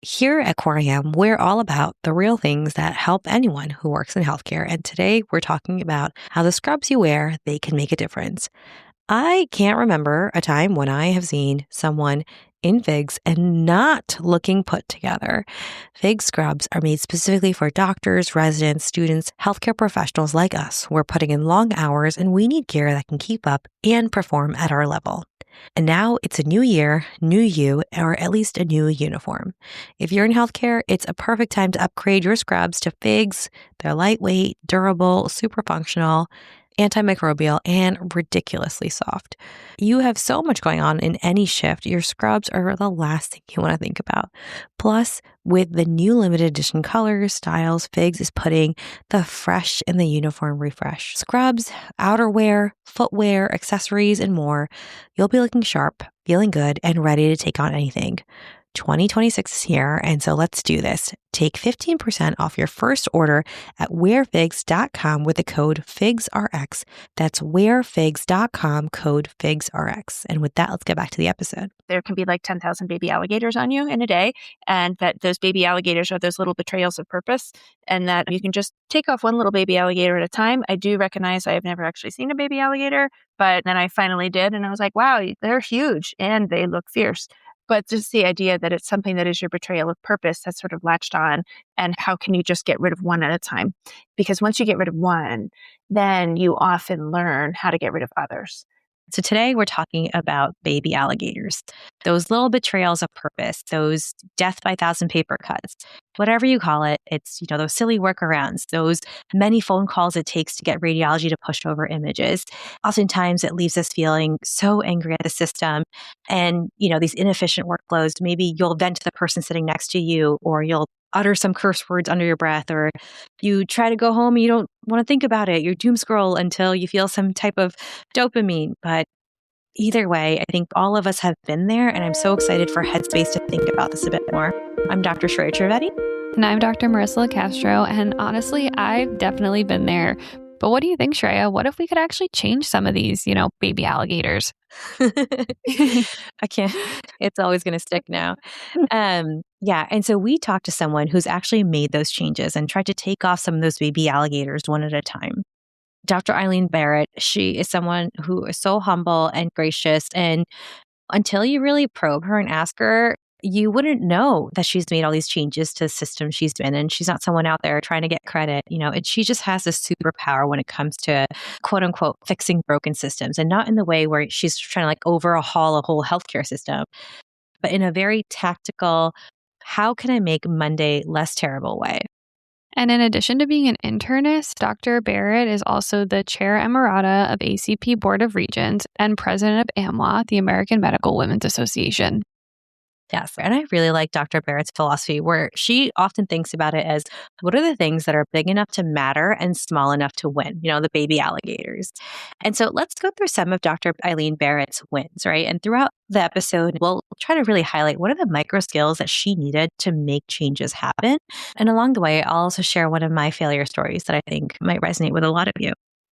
Here at CoreIM, we're all about the real things that help anyone who works in healthcare. And today we're talking about how the scrubs you wear, they can make a difference. I can't remember a time when I have seen someone in FIGS and not looking put together. FIGS scrubs are made specifically for doctors, residents, students, healthcare professionals like us. We're putting in long hours and we need gear that can keep up and perform at our level. And now it's a new year, new you, or at least a new uniform. If you're in healthcare, it's a perfect time to upgrade your scrubs to FIGS. They're lightweight, durable, super functional, antimicrobial, and ridiculously soft. You have so much going on in any shift. Your scrubs are the last thing you want to think about. Plus, with the new limited edition colors, styles, FIGS is putting the fresh in the uniform refresh. Scrubs, outerwear, footwear, accessories, and more. You'll be looking sharp, feeling good, and ready to take on anything. 2026 is here, and so let's do this. Take 15% off your first order at wearfigs.com with the code FIGSRX. That's wearfigs.com, code FIGSRX. And with that, let's get back to the episode. There can be like 10,000 baby alligators on you in a day, and that those baby alligators are those little betrayals of purpose, and that you can just take off one little baby alligator at a time. I do recognize I have never actually seen a baby alligator, but then I finally did, and I was like, wow, they're huge, and they look fierce. But just the idea that it's something that is your betrayal of purpose that's sort of latched on, and how can you just get rid of one at a time? Because once you get rid of one, then you often learn how to get rid of others. So today we're talking about baby alligators, those little betrayals of purpose, those death by 1,000 paper cuts, whatever you call it. It's, those silly workarounds, those many phone calls it takes to get radiology to push over images. Oftentimes it leaves us feeling so angry at the system and, these inefficient workflows. Maybe you'll vent to the person sitting next to you, or you'll utter some curse words under your breath, or you try to go home and you don't want to think about it. You doom scroll until you feel some type of dopamine. But either way, I think all of us have been there, and I'm so excited for Headspace to think about this a bit more. I'm Dr. Shreya Trivedi. And I'm Dr. Marissa Castro, and honestly, I've definitely been there. But what do you think, Shreya? What if we could actually change some of these, baby alligators? I can't. It's always going to stick now. Yeah. And so we talked to someone who's actually made those changes and tried to take off some of those baby alligators one at a time. Dr. Eileen Barrett, she is someone who is so humble and gracious. And until you really probe her and ask her, you wouldn't know that she's made all these changes to the system she's been in. She's not someone out there trying to get credit, and she just has this superpower when it comes to quote unquote fixing broken systems, and not in the way where she's trying to overhaul a whole healthcare system, but in a very tactical, how can I make Monday less terrible way? And in addition to being an internist, Dr. Barrett is also the chair emerita of ACP Board of Regents and president of AMWA, the American Medical Women's Association. Yes. And I really like Dr. Barrett's philosophy, where she often thinks about it as what are the things that are big enough to matter and small enough to win, the baby alligators. And so let's go through some of Dr. Eileen Barrett's wins, right? And throughout the episode, we'll try to really highlight what are the micro skills that she needed to make changes happen. And along the way, I'll also share one of my failure stories that I think might resonate with a lot of you.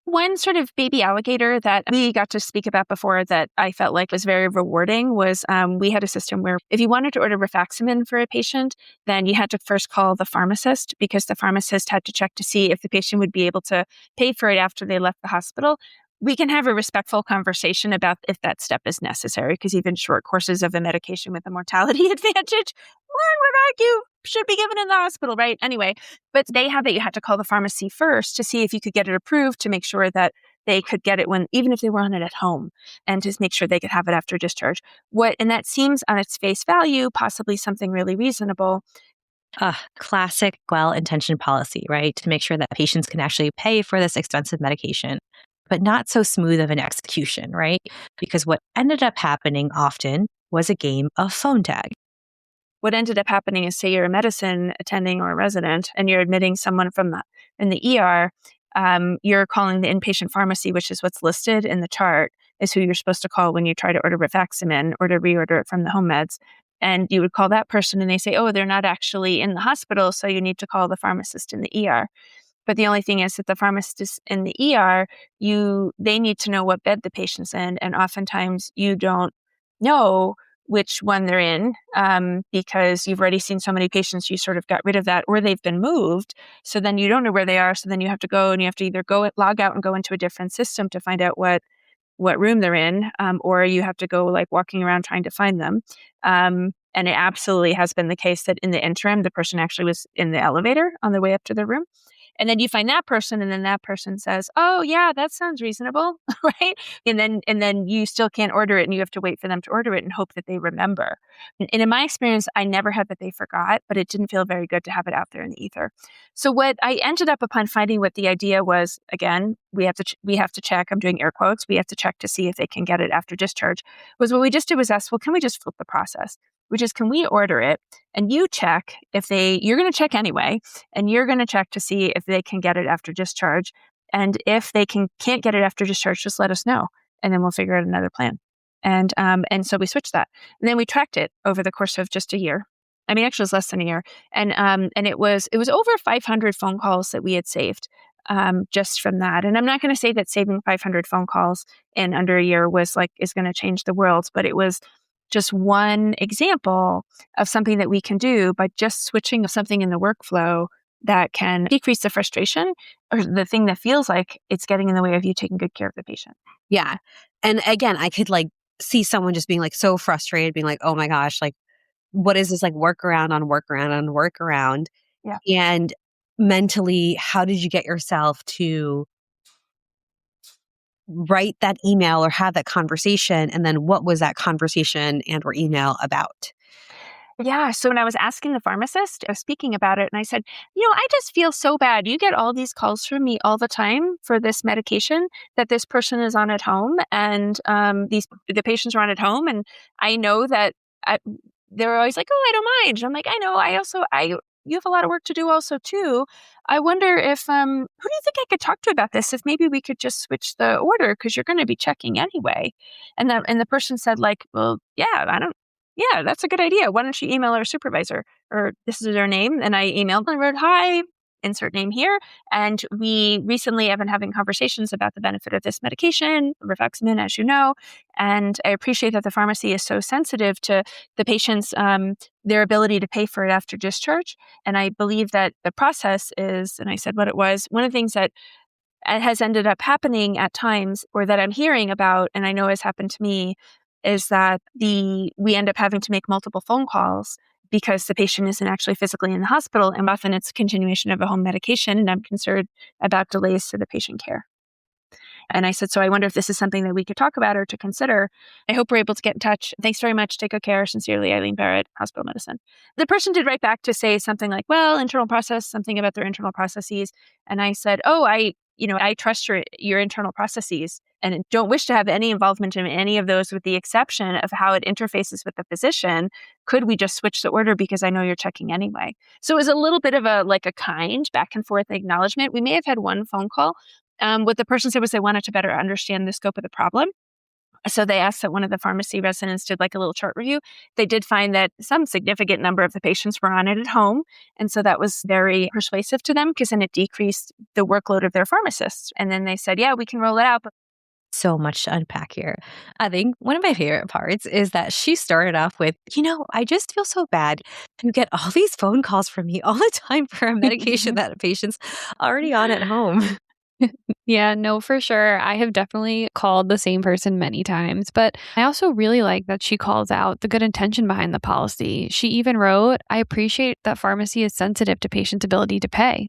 One sort of baby alligator that we got to speak about before that I felt like was very rewarding was we had a system where if you wanted to order Rifaximin for a patient, then you had to first call the pharmacist, because the pharmacist had to check to see if the patient would be able to pay for it after they left the hospital. We can have a respectful conversation about if that step is necessary, because even short courses of a medication with a mortality advantage, one would argue, should be given in the hospital, right? Anyway, but they had that you had to call the pharmacy first to see if you could get it approved, to make sure that they could get it even if they were on it at home, and to make sure they could have it after discharge. And that seems on its face value, possibly something really reasonable. Classic well-intentioned policy, right? To make sure that patients can actually pay for this expensive medication, but not so smooth of an execution, right? Because what ended up happening often was a game of phone tag. What ended up happening is, say you're a medicine attending or a resident, and you're admitting someone in the ER, you're calling the inpatient pharmacy, which is what's listed in the chart, is who you're supposed to call when you try to order Rifaximin or to reorder it from the home meds. And you would call that person and they say, oh, they're not actually in the hospital, so you need to call the pharmacist in the ER. But the only thing is that the pharmacist is in the ER, they need to know what bed the patient's in. And oftentimes you don't know which one they're in, because you've already seen so many patients, you sort of got rid of that, or they've been moved. So then you don't know where they are. So then you have to go and you have to either log out and go into a different system to find out what room they're in, or you have to go like walking around trying to find them. And it absolutely has been the case that in the interim, the person actually was in the elevator on their way up to their room. And then you find that person, and then that person says, "Oh yeah, that sounds reasonable," right? And then you still can't order it, and you have to wait for them to order it and hope that they remember. And in my experience, I never had that they forgot, but it didn't feel very good to have it out there in the ether. So what I ended up upon finding, what the idea was, again, we have to check. I'm doing air quotes. We have to check to see if they can get it after discharge. Was what we just did was ask, well, can we just flip the process? Which is, can we order it and you check you're going to check anyway, and you're going to check to see if they can get it after discharge. And if they can't get it after discharge, just let us know, and then we'll figure out another plan. And so we switched that. And then we tracked it over the course of just a year. I mean, actually it was less than a year. And it was over 500 phone calls that we had saved just from that. And I'm not going to say that saving 500 phone calls in under a year is going to change the world, but it was just one example of something that we can do by just switching something in the workflow that can decrease the frustration or the thing that feels like it's getting in the way of you taking good care of the patient. Yeah. And again, I could see someone just being so frustrated, being like, oh my gosh, what is this workaround on workaround on workaround? Yeah. And mentally, how did you get yourself to write that email or have that conversation? And then what was that conversation and or email about? Yeah. So when I was asking the pharmacist, I was speaking about it, and I said, I just feel so bad. You get all these calls from me all the time for this medication that this person is on at home, and the patients are on at home, and I know that they're always like, "Oh, I don't mind." And I'm like, "I know. You have a lot of work to do also too. I wonder if who do you think I could talk to about this? If maybe we could just switch the order, because you're going to be checking anyway." And the person said "Well, yeah, that's a good idea. Why don't you email our supervisor?" Or this is their name. And I emailed and wrote, "Hi, insert name here. And we recently have been having conversations about the benefit of this medication, Rifaximin, as you know. And I appreciate that the pharmacy is so sensitive to the patient's, their ability to pay for it after discharge. And I believe that the process is," and I said what it was, "one of the things that has ended up happening at times, or that I'm hearing about, and I know has happened to me, is that we end up having to make multiple phone calls because the patient isn't actually physically in the hospital, and often it's a continuation of a home medication, and I'm concerned about delays to the patient care." And I said, "So I wonder if this is something that we could talk about or to consider. I hope we're able to get in touch. Thanks very much. Take good care. Sincerely, Eileen Barrett, Hospital Medicine." The person did write back to say something like, "Well, internal process," something about their internal processes. And I said, "Oh, I trust your internal processes and don't wish to have any involvement in any of those, with the exception of how it interfaces with the physician. Could we just switch the order, because I know you're checking anyway?" So it was a little bit of a kind back and forth acknowledgement. We may have had one phone call. What the person said was they wanted to better understand the scope of the problem. So they asked that one of the pharmacy residents did a little chart review. They did find that some significant number of the patients were on it at home. And so that was very persuasive to them, because then it decreased the workload of their pharmacists. And then they said, "Yeah, we can roll it out." So much to unpack here. I think one of my favorite parts is that she started off with, I just feel so bad. You get all these phone calls from me all the time for a medication that a patient's already on at home. Yeah, no, for sure. I have definitely called the same person many times, but I also really like that she calls out the good intention behind the policy. She even wrote, "I appreciate that pharmacy is sensitive to patients' ability to pay."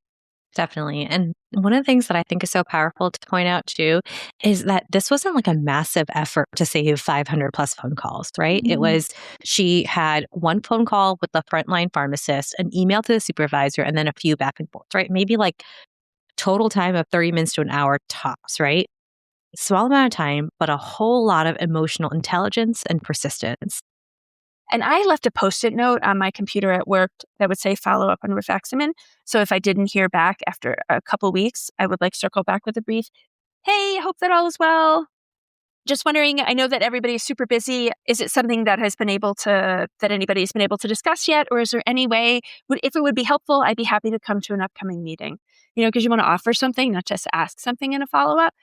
Definitely. And one of the things that I think is so powerful to point out too is that this wasn't a massive effort to save 500 plus phone calls, right? Mm-hmm. It was, she had one phone call with the frontline pharmacist, an email to the supervisor, and then a few back and forth, right? Maybe total time of 30 minutes to an hour tops, right? Small amount of time, but a whole lot of emotional intelligence and persistence. And I left a Post-it note on my computer at work that would say "follow up on Rifaximin." So if I didn't hear back after a couple weeks, I would circle back with a brief, "Hey, hope that all is well. Just wondering, I know that everybody is super busy. Is it something that anybody's been able to discuss yet? Or is there any way, if it would be helpful, I'd be happy to come to an upcoming meeting." Because you want to offer something, not just ask something in a follow-up.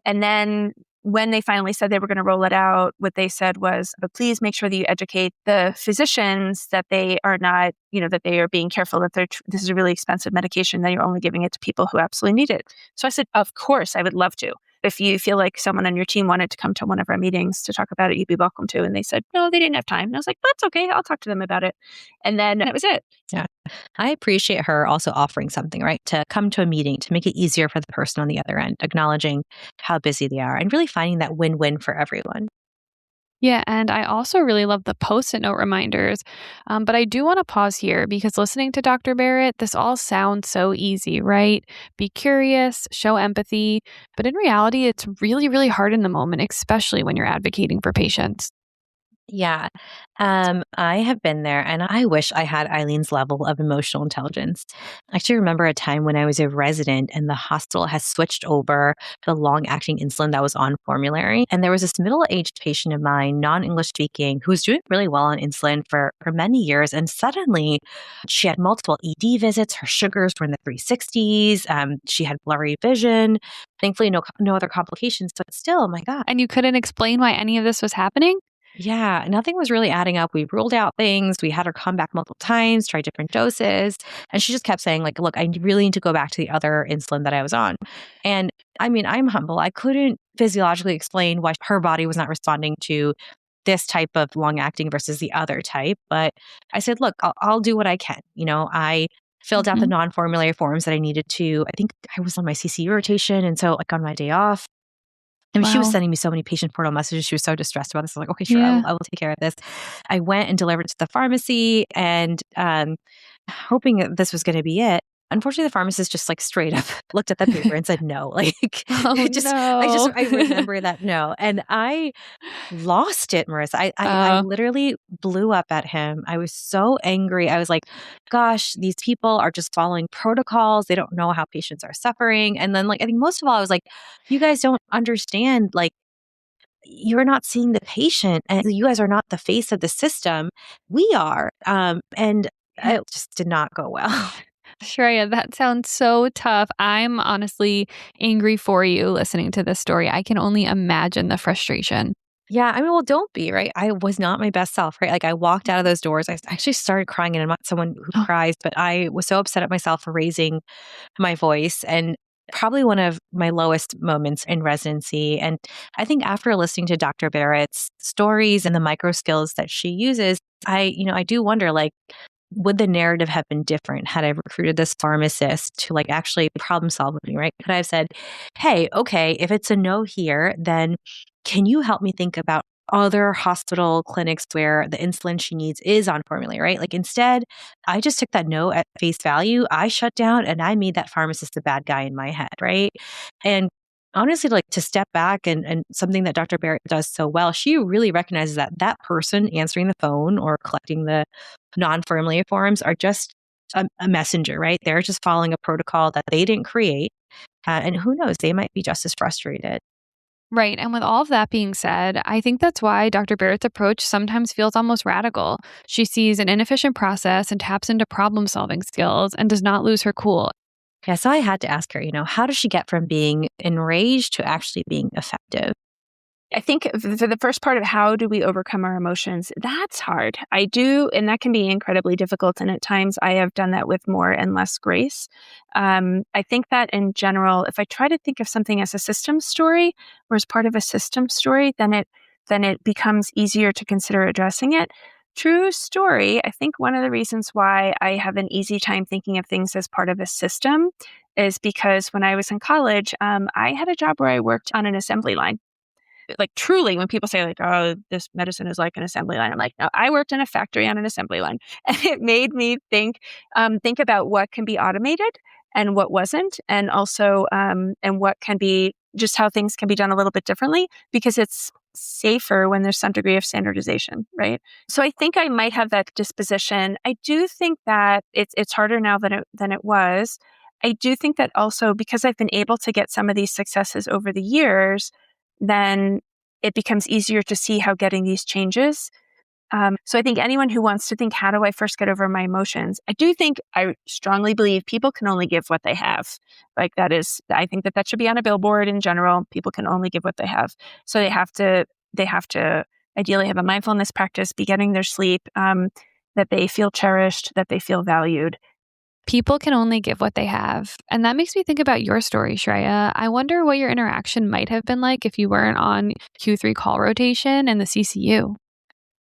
And then when they finally said they were going to roll it out, what they said was, but please make sure that you educate the physicians that they are not, that they are being careful, that this is a really expensive medication, that you're only giving it to people who absolutely need it. So I said, of course, I would love to. If you feel like someone on your team wanted to come to one of our meetings to talk about it, you'd be welcome to. And they said, no, they didn't have time. And I was like, that's okay. I'll talk to them about it. And then that was it. Yeah. I appreciate her also offering something, right? To come to a meeting, to make it easier for the person on the other end, acknowledging how busy they are and really finding that win-win for everyone. Yeah, and I also really love the Post-it note reminders. But I do want to pause here because listening to Dr. Barrett, this all sounds so easy, right? Be curious, show empathy. But in reality, it's really, really hard in the moment, especially when you're advocating for patients. Yeah. I have been there and I wish I had Eileen's level of emotional intelligence. I actually remember a time when I was a resident and the hospital has switched over the long acting insulin that was on formulary. And there was this middle aged patient of mine, non English speaking, who was doing really well on insulin for many years. And suddenly she had multiple ED visits. Her sugars were in the 360s. She had blurry vision. Thankfully, no other complications, but still, oh my God. And you couldn't explain why any of this was happening? Yeah, nothing was really adding up. We ruled out things. We had her come back multiple times, try different doses. And she just kept saying, like, look, I really need to go back to the other insulin that I was on. And I mean, I'm humble. I couldn't physiologically explain why her body was not responding to this type of long acting versus the other type. But I said, look, I'll do what I can. I filled out the Mhm. non-formulary forms that I needed to. I think I was on my CCU rotation. And so like on my day off, I mean, she was Wow. sending me so many patient portal messages. She was so distressed about this. I was like, okay, sure, Yeah. I will take care of this. I went and delivered to the pharmacy and hoping that this was going to be it. Unfortunately, the pharmacist just like straight up looked at the paper and said no. Like, Oh, no. I remember that no. And I lost it, Marissa. I Uh, literally blew up at him. I was so angry. I was like, gosh, these people are just following protocols. They don't know how patients are suffering. And then like, I think most of all, I was like, you guys don't understand, like, you're not seeing the patient and you guys are not the face of the system. We are. And it just did not go well. Shreya, that sounds so tough. I'm honestly angry for you listening to this story. I can only imagine the frustration. Yeah, I mean, well, don't be, right? I was not my best self, right? Like I walked out of those doors. I actually started crying, and I'm not someone who Oh, cries, but I was so upset at myself for raising my voice and probably one of my lowest moments in residency. And I think after listening to Dr. Barrett's stories and the micro skills that she uses, I do wonder, like, would the narrative have been different had I recruited this pharmacist to like actually problem solve with me, right? Could I have said, hey, okay, if it's a no here, then can you help me think about other hospital clinics where the insulin she needs is on formulary, right? Like instead, I just took that no at face value. I shut down and I made that pharmacist the bad guy in my head, right? And honestly, like to step back and something that Dr. Barrett does so well, she really recognizes that that person answering the phone or collecting the non-formulary forms are just a messenger, right? They're just following a protocol that they didn't create. And who knows, they might be just as frustrated. right. And with all of that being said, I think that's why Dr. Barrett's approach sometimes feels almost radical. She sees an inefficient process and taps into problem solving skills and does not lose her cool. Yeah, so I had to ask her, how does she get from being enraged to actually being effective? I think for the first part of how do we overcome our emotions, that's hard. I do, and that can be incredibly difficult. And at times I have done that with more and less grace. I think that in general, if I try to think of something as a system story or as part of a system story, then it becomes easier to consider addressing it. True story. I think one of the reasons why I have an easy time thinking of things as part of a system is because when I was in college, I had a job where I worked on an assembly line. Like truly, when people say like, oh, this medicine is like an assembly line, I'm like, no, I worked in a factory on an assembly line. And it made me think about what can be automated and what wasn't, and also and what can be just how things can be done a little bit differently because it's safer when there's some degree of standardization, right? So I think I might have that disposition. I do think that it's harder now than it was. I do think that also because I've been able to get some of these successes over the years, then it becomes easier to see how getting these changes So I think anyone who wants to think, how do I first get over my emotions? I strongly believe people can only give what they have. Like I think that should be on a billboard in general. People can only give what they have. So they have to ideally have a mindfulness practice, be getting their sleep, that they feel cherished, that they feel valued. People can only give what they have. And that makes me think about your story, Shreya. I wonder what your interaction might have been like if you weren't on Q3 call rotation in the CCU.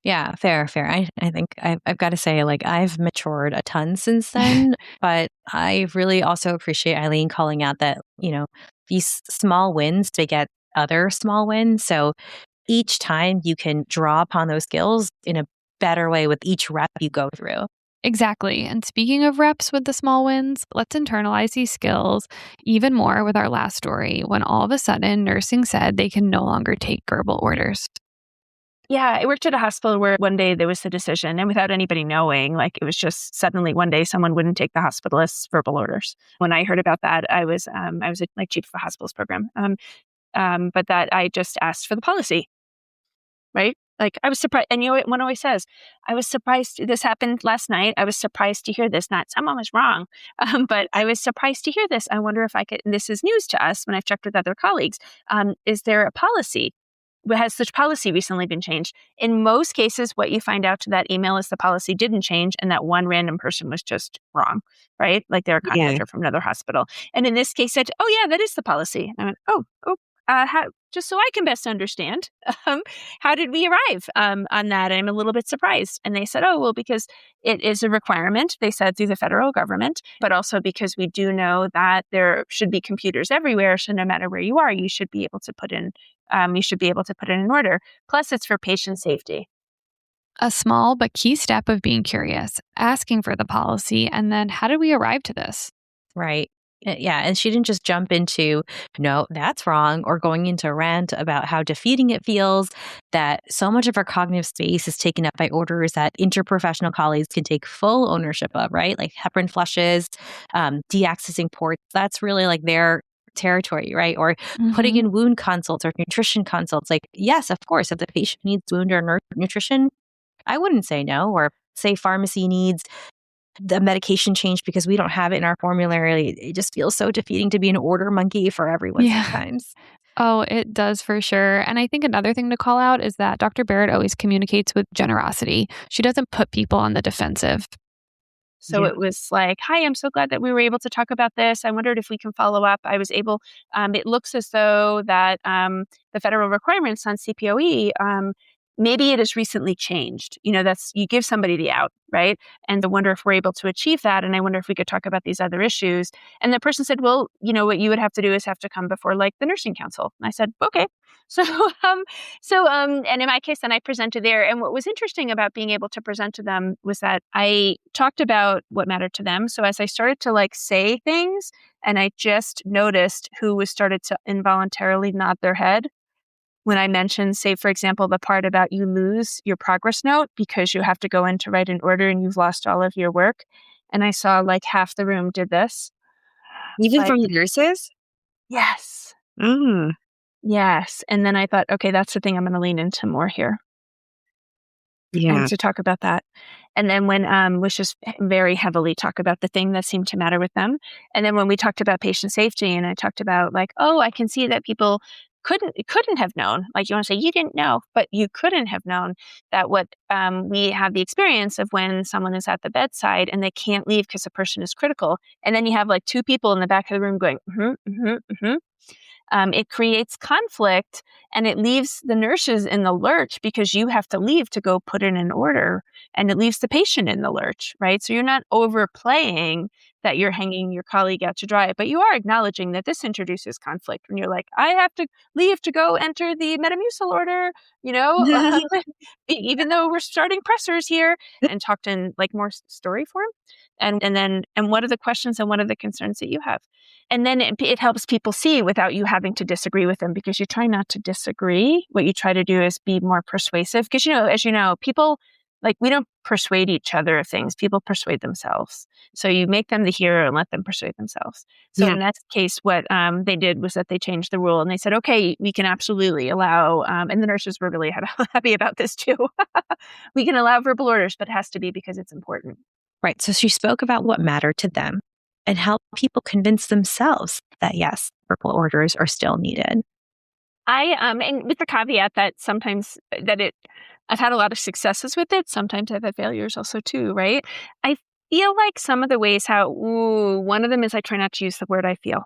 Yeah, fair. I think I've got to say, like, I've matured a ton since then, but I really also appreciate Eileen calling out that, these small wins beget other small wins. So each time you can draw upon those skills in a better way with each rep you go through. Exactly. And speaking of reps with the small wins, let's internalize these skills even more with our last story when all of a sudden nursing said they can no longer take verbal orders. Yeah, I worked at a hospital where one day there was the decision, and without anybody knowing, like it was just suddenly one day someone wouldn't take the hospitalist's verbal orders. When I heard about that, I was like chief of a hospitals program, but that I just asked for the policy, right? Like I was surprised, and one always says, "I was surprised this happened last night. I was surprised to hear this. Not someone was wrong, but I was surprised to hear this. I wonder if I could." And this is news to us when I've checked with other colleagues. Is there a policy? Has such policy recently been changed? In most cases, what you find out to that email is the policy didn't change and that one random person was just wrong, right? Like they're a contractor from another hospital. And in this case said, "Oh yeah, that is the policy." And I went, just so I can best understand, how did we arrive on that? I'm a little bit surprised. And they said, "Oh, well, because it is a requirement," they said, "through the federal government, but also because we do know that there should be computers everywhere. So no matter where you are, you should be able to put in an order. Plus, it's for patient safety." A small but key step of being curious, asking for the policy, and then how did we arrive to this? Right. Yeah. And she didn't just jump into, no, that's wrong, or going into a rant about how defeating it feels, that so much of our cognitive space is taken up by orders that interprofessional colleagues can take full ownership of, right? Like heparin flushes, de-accessing ports. That's really like their territory, right? Or putting in wound consults or nutrition consults. Like, yes, of course, if the patient needs wound or nutrition, I wouldn't say no. Or say pharmacy needs the medication change because we don't have it in our formulary. It just feels so defeating to be an order monkey for everyone sometimes. Oh, it does for sure. And I think another thing to call out is that Dr. Barrett always communicates with generosity. She doesn't put people on the defensive. So it was like, "Hi, I'm so glad that we were able to talk about this. I wondered if we can follow up." It looks as though that the federal requirements on CPOE, maybe it has recently changed. You give somebody the out, right? And I wonder if we're able to achieve that. And I wonder if we could talk about these other issues. And the person said, "Well, what you would have to do is have to come before like the nursing council." And I said, "Okay." So, and in my case, then I presented there. And what was interesting about being able to present to them was that I talked about what mattered to them. So as I started to like say things, and I just noticed who was started to involuntarily nod their head when I mentioned, say, for example, the part about you lose your progress note because you have to go in to write an order and you've lost all of your work. And I saw like half the room did this. Even from the nurses? Yes. Mm. Yes. And then I thought, okay, that's the thing I'm going to lean into more here. Yeah. And to talk about that. And then when was just very heavily talk about the thing that seemed to matter with them. And then when we talked about patient safety and I talked about like, oh, I can see that people couldn't have known. Like you want to say you didn't know, but you couldn't have known that what we have the experience of when someone is at the bedside and they can't leave because the person is critical. And then you have like two people in the back of the room going, it creates conflict and it leaves the nurses in the lurch because you have to leave to go put in an order and it leaves the patient in the lurch, right? So you're not overplaying that you're hanging your colleague out to dry, but you are acknowledging that this introduces conflict when you're like, "I have to leave to go enter the Metamucil order, even though we're starting pressers here," and talked in like more story form. And what are the questions and what are the concerns that you have? And then it helps people see without you having to disagree with them because you try not to disagree. What you try to do is be more persuasive because, as you know, people Like, we don't persuade each other of things. People persuade themselves. So you make them the hero and let them persuade themselves. So Yeah. in that case, what they did was that they changed the rule and they said, okay, we can absolutely allow, and the nurses were really happy about this too. We can allow verbal orders, but it has to be because it's important. Right. So she spoke about what mattered to them and helped people convince themselves that yes, verbal orders are still needed. And with the caveat that sometimes I've had a lot of successes with it. Sometimes I've had failures also too, right? I feel like some of the ways one of them is I try not to use the word I feel.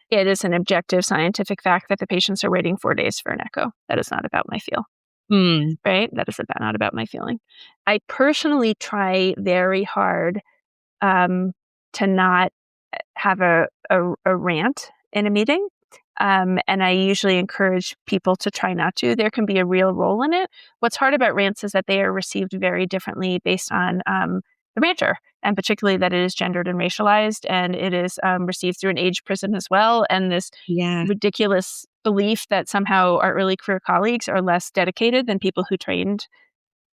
It is an objective scientific fact that the patients are waiting 4 days for an echo. That is not about my feel, right? That is not about my feeling. I personally try very hard to not have a rant in a meeting. And I usually encourage people to try not to. There can be a real role in it. What's hard about rants is that they are received very differently based on the ranter, and particularly that it is gendered and racialized, and it is received through an age prison as well. And this Yeah. ridiculous belief that somehow our early career colleagues are less dedicated than people who trained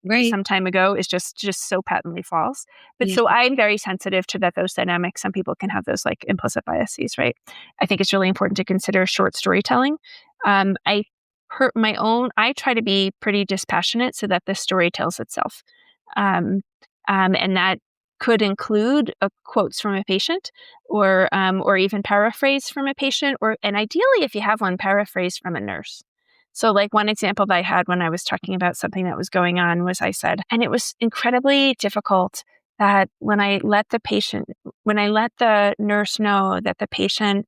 Right. some time ago is just so patently false. But Yeah. so I'm very sensitive to those dynamics. Some people can have those like implicit biases, right? I think it's really important to consider short storytelling. I try to be pretty dispassionate so that the story tells itself. And that could include quotes from a patient or even paraphrase from a patient, and ideally, if you have one, paraphrase from a nurse. So like one example that I had when I was talking about something that was going on was I said, and it was incredibly difficult that when I let the nurse know that the patient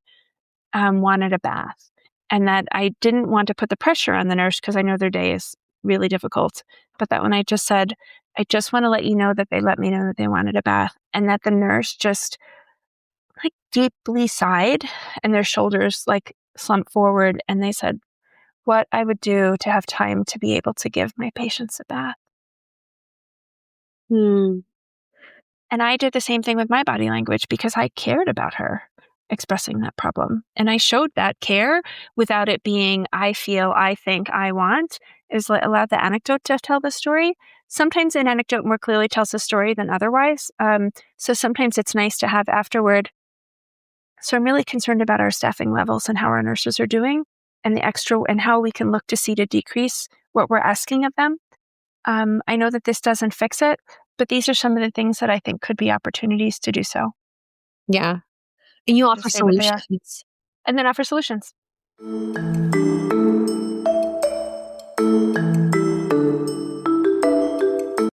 wanted a bath and that I didn't want to put the pressure on the nurse because I know their day is really difficult. But that when I just said, I just want to let you know that they let me know that they wanted a bath, and that the nurse just like deeply sighed and their shoulders like slumped forward and they said, what I would do to have time to be able to give my patients a bath. Hmm. And I did the same thing with my body language because I cared about her expressing that problem. And I showed that care without it being, I feel, I think, I want, is allowed the anecdote to tell the story. Sometimes an anecdote more clearly tells the story than otherwise. So sometimes it's nice to have afterward. So I'm really concerned about our staffing levels and how our nurses are doing and how we can look to see to decrease what we're asking of them. I know that this doesn't fix it, but these are some of the things that I think could be opportunities to do so. Yeah. And you offer Just say what they are. solutions. And then offer solutions.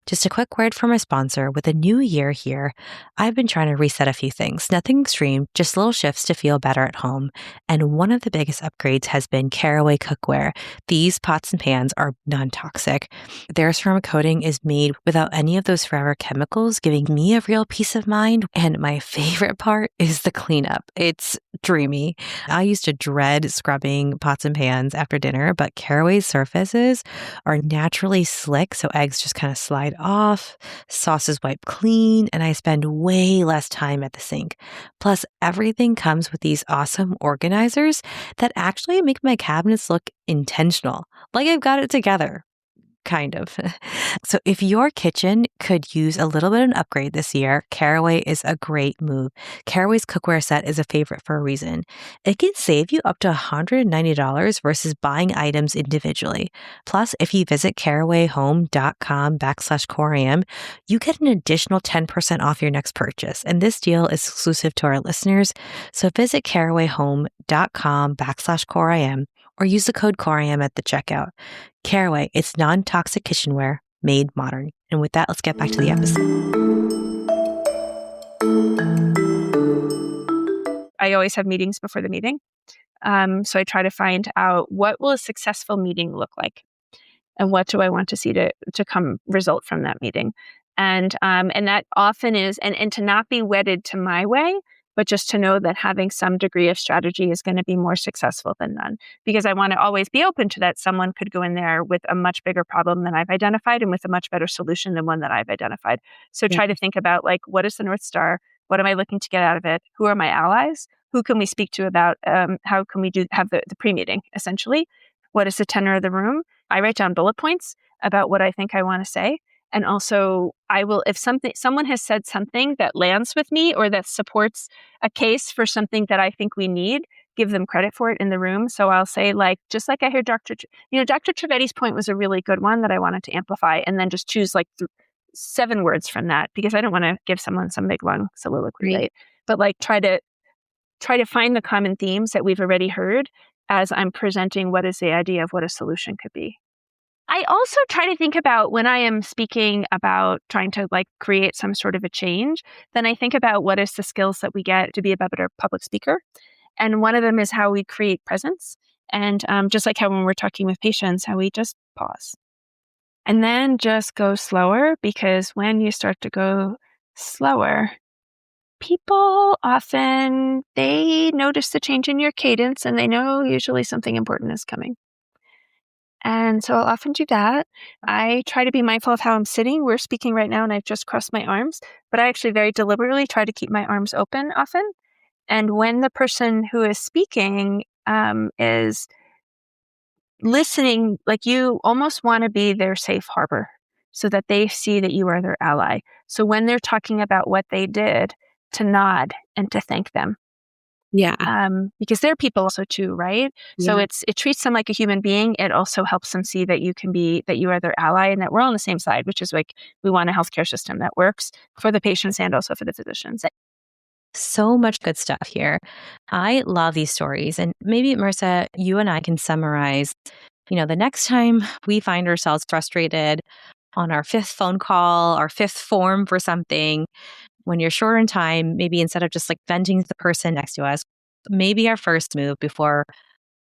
Just a quick word from our sponsor. With a new year here, I've been trying to reset a few things. Nothing extreme, just little shifts to feel better at home. And one of the biggest upgrades has been Caraway cookware. These pots and pans are non-toxic. Their ceramic coating is made without any of those forever chemicals, giving me a real peace of mind. And my favorite part is the cleanup. It's dreamy. I used to dread scrubbing pots and pans after dinner, but Caraway's surfaces are naturally slick, so eggs just kind of slide off, sauces wipe clean, and I spend way less time at the sink. Plus, everything comes with these awesome organizers that actually make my cabinets look intentional, like I've got it together. Kind of. So if your kitchen could use a little bit of an upgrade this year, Caraway is a great move. Caraway's cookware set is a favorite for a reason. It can save you up to $190 versus buying items individually. Plus, if you visit carawayhome.com/CoreIM, you get an additional 10% off your next purchase. And this deal is exclusive to our listeners. So visit carawayhome.com/CoreIM or use the code CoreIM at the checkout. Caraway, it's non-toxic kitchenware made modern. And with that, let's get back to the episode. I always have meetings before the meeting. So I try to find out what will a successful meeting look like and what do I want to see to come result from that meeting. And that often is, and to not be wedded to my way, but just to know that having some degree of strategy is going to be more successful than none. Because I want to always be open to that. Someone could go in there with a much bigger problem than I've identified and with a much better solution than one that I've identified. So try to think about like, what is the North Star? What am I looking to get out of it? Who are my allies? Who can we speak to about how can we have the pre-meeting, essentially? What is the tenor of the room? I write down bullet points about what I think I want to say. And also I will, if someone has said something that lands with me or that supports a case for something that I think we need, give them credit for it in the room. So I'll say, like, just like I heard Dr. Trivedi's point was a really good one that I wanted to amplify, and then just choose like 7 words from that, because I don't want to give someone some big long soliloquy, right? But like try to find the common themes that we've already heard as I'm presenting what is the idea of what a solution could be. I also try to think about, when I am speaking about trying to like create some sort of a change, then I think about what is the skills that we get to be a better public speaker. And one of them is how we create presence. And just like how when we're talking with patients, how we just pause and then just go slower, because when you start to go slower, people often, they notice the change in your cadence and they know usually something important is coming. And so I'll often do that. I try to be mindful of how I'm sitting. We're speaking right now and I've just crossed my arms, but I actually very deliberately try to keep my arms open often. And when the person who is speaking is listening, like, you almost want to be their safe harbor so that they see that you are their ally. So when they're talking about what they did, to nod and to thank them. Yeah. Because they're people also too, right? So Yeah. it treats them like a human being. It also helps them see that you are their ally and that we're all on the same side, which is like, we want a healthcare system that works for the patients and also for the physicians. So much good stuff here. I love these stories. And maybe, Marissa, you and I can summarize, the next time we find ourselves frustrated on our 5th phone call, our 5th form for something, when you're short on time, maybe instead of just like venting to the person next to us, maybe our first move before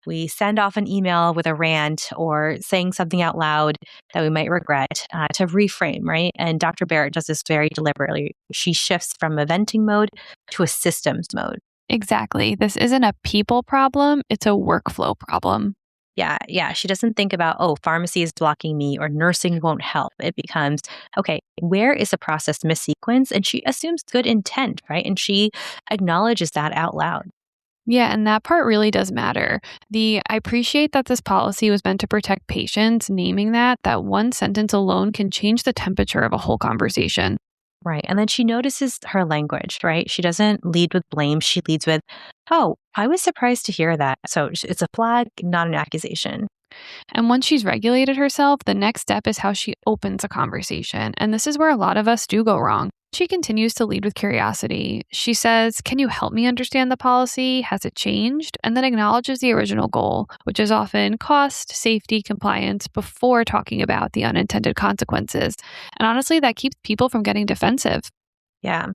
we send off an email with a rant or saying something out loud that we might regret, to reframe, right? And Dr. Barrett does this very deliberately. She shifts from a venting mode to a systems mode. Exactly. This isn't a people problem, it's a workflow problem. Yeah. She doesn't think about, pharmacy is blocking me or nursing won't help. It becomes, okay, where is the process missequence? And she assumes good intent, right? And she acknowledges that out loud. Yeah, and that part really does matter. I appreciate that this policy was meant to protect patients. Naming that one sentence alone can change the temperature of a whole conversation. Right. And then she notices her language, right? She doesn't lead with blame. She leads with, oh, I was surprised to hear that. So it's a flag, not an accusation. And once she's regulated herself, the next step is how she opens a conversation. And this is where a lot of us do go wrong. She continues to lead with curiosity. She says, "Can you help me understand the policy? Has it changed?" And then acknowledges the original goal, which is often cost, safety, compliance, before talking about the unintended consequences. And honestly, that keeps people from getting defensive. Yeah.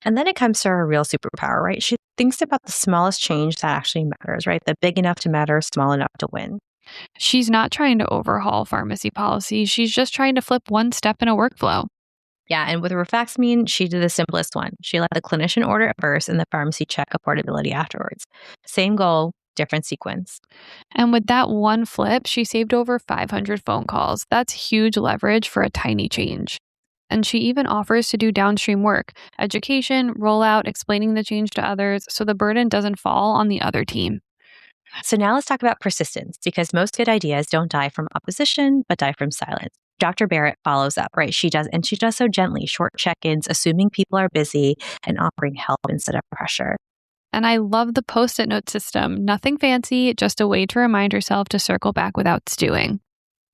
And then it comes to her real superpower, right? She thinks about the smallest change that actually matters, right? The big enough to matter, small enough to win. She's not trying to overhaul pharmacy policy. She's just trying to flip one step in a workflow. Yeah, and with Rifaximin, she did the simplest one. She let the clinician order it first and the pharmacy check affordability afterwards. Same goal, different sequence. And with that one flip, she saved over 500 phone calls. That's huge leverage for a tiny change. And she even offers to do downstream work, education, rollout, explaining the change to others, so the burden doesn't fall on the other team. So now let's talk about persistence, because most good ideas don't die from opposition, but die from silence. Dr. Barrett follows up, right? She does so gently, short check-ins, assuming people are busy and offering help instead of pressure. And I love the post-it note system. Nothing fancy, just a way to remind herself to circle back without stewing.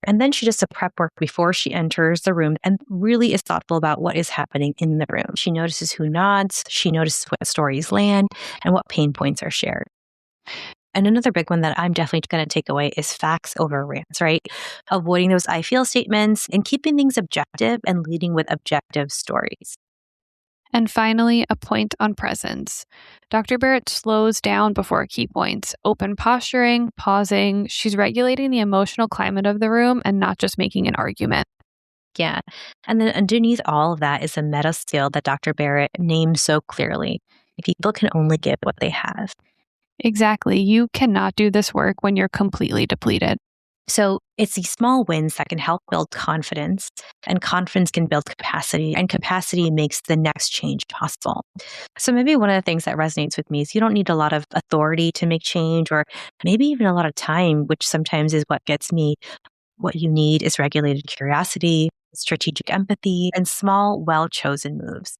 And then she does the prep work before she enters the room and really is thoughtful about what is happening in the room. She notices who nods, she notices what stories land, and what pain points are shared. And another big one that I'm definitely going to take away is facts over rants, right? Avoiding those I feel statements and keeping things objective and leading with objective stories. And finally, a point on presence. Dr. Barrett slows down before key points, open posturing, pausing. She's regulating the emotional climate of the room and not just making an argument. Yeah. And then underneath all of that is a meta skill that Dr. Barrett names so clearly. People can only give what they have. Exactly. You cannot do this work when you're completely depleted. So it's these small wins that can help build confidence, and confidence can build capacity, and capacity makes the next change possible. So maybe one of the things that resonates with me is you don't need a lot of authority to make change, or maybe even a lot of time, which sometimes is what gets me. What you need is regulated curiosity, strategic empathy, and small, well-chosen moves.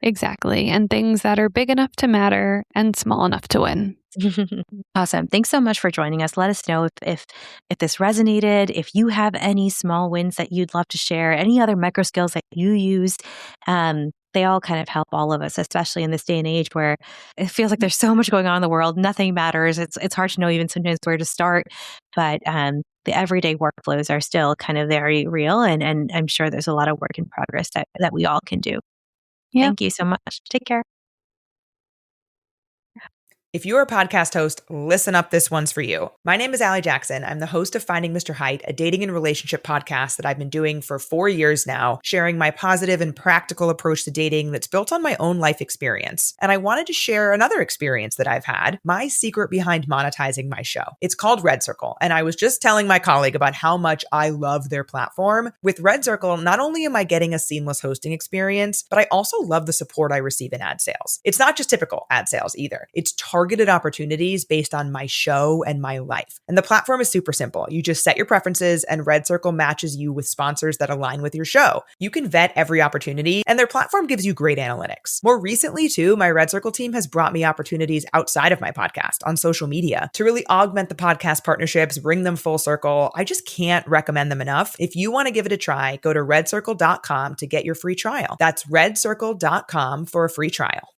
Exactly. And things that are big enough to matter and small enough to win. Awesome. Thanks so much for joining us. Let us know if this resonated, if you have any small wins that you'd love to share, any other micro skills that you used. They all kind of help all of us, especially in this day and age where it feels like there's so much going on in the world. Nothing matters. It's hard to know even sometimes where to start. But the everyday workflows are still kind of very real. And I'm sure there's a lot of work in progress that we all can do. Yep. Thank you so much. Take care. If you're a podcast host, listen up. This one's for you. My name is Allie Jackson. I'm the host of Finding Mr. Height, a dating and relationship podcast that I've been doing for 4 years now, sharing my positive and practical approach to dating that's built on my own life experience. And I wanted to share another experience that I've had, my secret behind monetizing my show. It's called Red Circle. And I was just telling my colleague about how much I love their platform. With Red Circle, not only am I getting a seamless hosting experience, but I also love the support I receive in ad sales. It's not just typical ad sales either. It's targeted opportunities based on my show and my life. And the platform is super simple. You just set your preferences and Red Circle matches you with sponsors that align with your show. You can vet every opportunity and their platform gives you great analytics. More recently too, my Red Circle team has brought me opportunities outside of my podcast on social media to really augment the podcast partnerships, bring them full circle. I just can't recommend them enough. If you want to give it a try, go to redcircle.com to get your free trial. That's redcircle.com for a free trial.